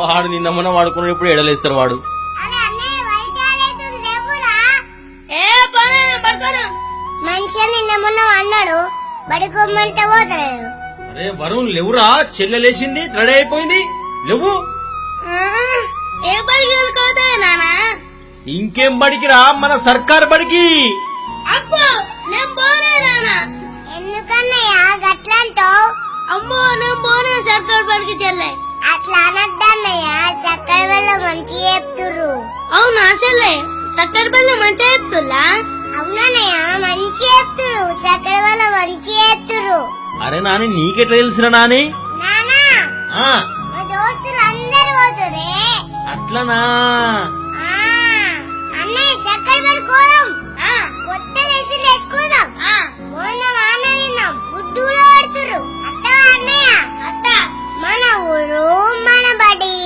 వాడు నిన్న మొన్న వాడుకున్నాడు, ఇప్పుడు ఎడలేస్తారు వాడు. మంచిగా నిన్న మొన్న అన్నాడు, బడికోమంటే పోతాడు. అరే వరుణ్ లేవురా, చెల్లెలేసింది, రెడీ అయిపోయింది, లేవు. ఏ బడికి వెళ్ళిపోతాయి నానా? ఇంకేం బడికిరా, మన సర్కార్ బడికి. అబ్బో నేను పోనే నానా. ఎందుకన్నయ్యా గట్లంటావు? అమ్మో నేను పోనే సర్కార్ బడికి చెల్లె. అట్లా అనద్దన్నయ్యా, చక్కెర వల్ల మంచి చెప్తుర్రు. అవునా చెల్లె, చక్కెర వల్ల మంచి చెప్తున్నా? అవునన్నయ్య మంచి చెప్తురు, చక్కెర వల్ల మంచి చెప్తురు. అరే నాని నీకెట్లా తెలిసిన నాని? నానా మా దోస్తులు అందరు పోతురే. అట్లనా? అన్నయ్య చక్కెర బడి కోదాం, కొత్త డ్రెస్సులు తెచ్చుకుందాం, మొన్న వాన విన్నాం, ఫుడ్ కూడా పెడుతురు. అత్త అన్నయ్య అత్త, మన ఊరు మన బడి.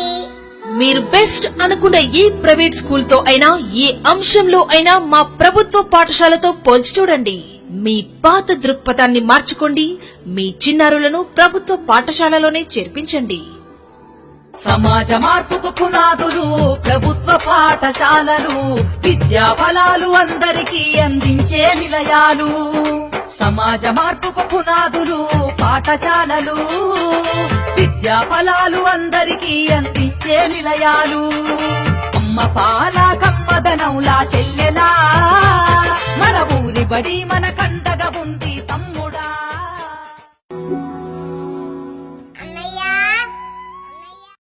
మీరు బెస్ట్ అనుకున్న ఏ ప్రైవేట్ స్కూల్ తో అయినా, ఏ అంశంలో అయినా మా ప్రభుత్వ పాఠశాలతో పోల్చి చూడండి. మీ పాత దృక్పథాన్ని మార్చుకోండి, మీ చిన్నారులను ప్రభుత్వ పాఠశాలలోనే చేర్పించండి. సమాజ మార్పుకు పునాదులు ప్రభుత్వ పాఠశాలలు, విద్యా ఫలాలు అందరికీ అందించే నిలయాలు. సమాజ మార్పుకు పునాదులు పాఠశాలలు, విద్యా ఫలాలు అందరికీ అందించే నిలయాలు. అమ్మ పాల కమ్మదనంలా చెల్లెలా, మన ఊరి బడి మన కంటగా ఉంది.